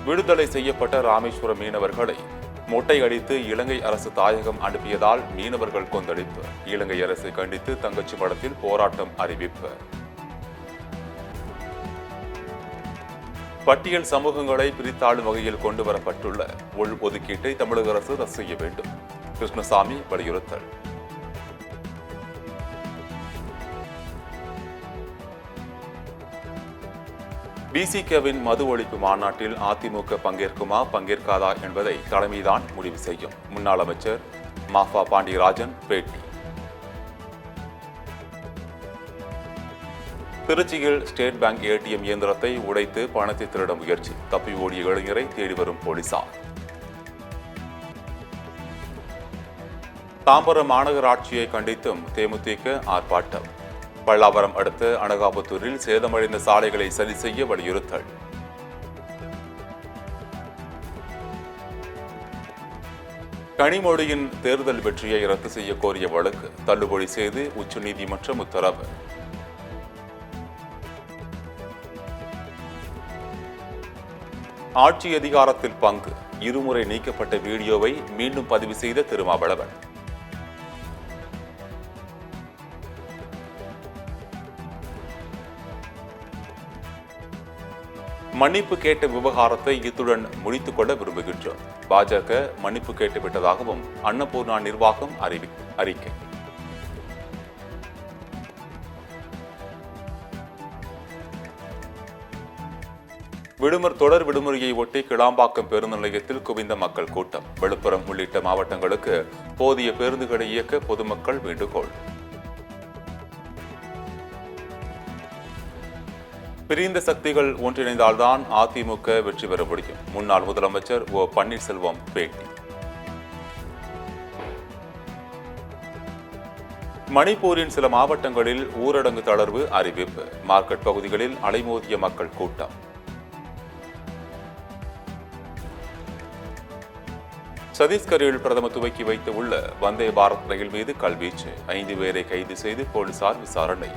விடுதலை செய்யப்பட்ட ராமேஸ்வரம் மீனவர்களை மொட்டையடித்து இலங்கை அரசு தாயகம் அனுப்பியதால் மீனவர்கள் கொந்தளிப்பு. இலங்கை அரசை கண்டித்து தங்கச்சி மடத்தில் போராட்டம் அறிவிப்பு. பட்டியல் சமூகங்களை பிரித்தாளும் வகையில் கொண்டுவரப்பட்டுள்ள உள் ஒதுக்கீட்டை தமிழக அரசு ரத்து செய்ய வேண்டும். கிருஷ்ணசாமி வலியுறுத்தல். விசிகவின் மது ஒழிப்பு மாநாட்டில் அதிமுக பங்கேற்குமா பங்கேற்காதா என்பதை தலைமைதான் முடிவு செய்யும். முன்னாள் அமைச்சர் மாஃபா பாண்டியராஜன் பேட்டி. திருச்சியில் ஸ்டேட் பேங்க் ஏடிஎம் இயந்திரத்தை உடைத்து பணத்தை திருட முயற்சி. தப்பி ஓடிய இளைஞரை தேடி வரும் போலீசார். தாம்பரம் மாநகராட்சியை கண்டித்தும் தேமுதிக ஆர்ப்பாட்டம். பல்லாவரம் அடுத்த அனகாபுத்தூரில் சேதமடைந்த சாலைகளை சரி செய்ய வலியுறுத்தல். கனிமொழியின் தேர்தல் வெற்றியை ரத்து செய்ய கோரிய வழக்கு தள்ளுபடி செய்து உச்சநீதிமன்றம் உத்தரவு. ஆட்சி அதிகாரத்தில் பங்கு இருமுறை நீக்கப்பட்ட வீடியோவை மீண்டும் பதிவு செய்த திருமாவளவன். மன்னிப்பு கேட்ட விவகாரத்தை இத்துடன் முடித்துக் கொள்ள விரும்புகின்றோம். பாஜக மன்னிப்பு கேட்டுவிட்டதாகவும் அன்னபூர்ணா நிர்வாகம் அறிக்கை. தொடர் விடுமுறையை ஒட்டி கிளாம்பாக்கம் பேருந்து நிலையத்தில் குவிந்த மக்கள் கூட்டம். விழுப்புரம் உள்ளிட்ட மாவட்டங்களுக்கு போதிய பேருந்துகளை இயக்க பொதுமக்கள் வேண்டுகோள். பிரிந்த சக்திகள் ஒன்றிணைந்தால்தான் அதிமுக வெற்றி பெற முடியும். முன்னாள் முதலமைச்சர் ஓ பன்னீர்செல்வம் பேட்டி. மணிப்பூரின் சில மாவட்டங்களில் ஊரடங்கு தளர்வு அறிவிப்பு. மார்க்கெட் பகுதிகளில் அலைமோதிய மக்கள் கூட்டம். சத்தீஸ்கரில் பிரதமர் துவக்கி வைத்து உள்ள வந்தே பாரத் ரயில் மீது கல்வீச்சு. 5 பேரை கைது செய்து போலீசார் விசாரணை.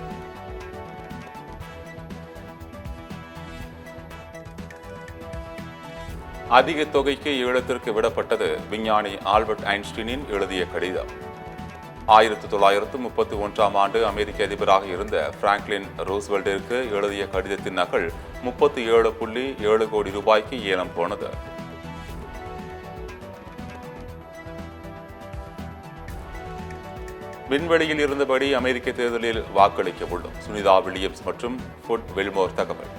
அதிக தொகைக்கு ஈழத்திற்கு விடப்பட்டது விஞ்ஞானி ஆல்பர்ட் ஐன்ஸ்டீனின் எழுதிய கடிதம். 1931ஆம் ஆண்டு அமெரிக்க அதிபராக இருந்த பிராங்க்லின் ரூஸ்வெல்ட்டிற்கு எழுதிய கடிதத்தின் நகல் 37.7 கோடி ரூபாய்க்கு ஏலம் போனது. விண்வெளியில் இருந்தபடி அமெரிக்க தேர்தலில் வாக்களிக்க உள்ளோம். சுனிதா வில்லியம்ஸ் மற்றும் ஃபுட் வெல்மோர் தகவல்.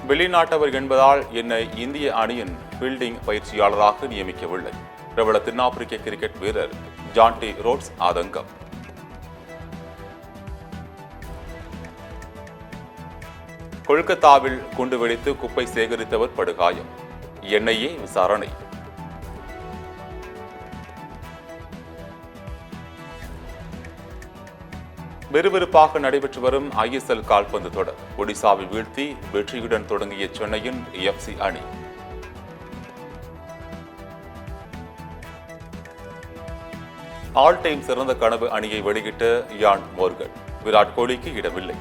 வெளிநாட்டவர் என்பதால் என்னை இந்திய அணியின் ஃபீல்டிங் பயிற்சியாளராக நியமிக்கவில்லை. பிரபல தென்னாப்பிரிக்க கிரிக்கெட் வீரர் ஜான்டி ரோட்ஸ் ஆதங்கம். கொல்கத்தாவில் குண்டு வெடித்து குப்பை சேகரித்தவர் படுகாயம். என்ஐஏ விசாரணை. விறுவிறுப்பாக நடைபெற்று வரும் ISL கால்பந்து தொடர். ஒடிசாவை வீழ்த்தி வெற்றியுடன் தொடங்கிய சென்னையின் FC அணி. ஆல் டைம் சிறந்த கனவு அணியை வெளியிட்ட இயான் மோர்கன். விராட் கோலிக்கு இடமில்லை.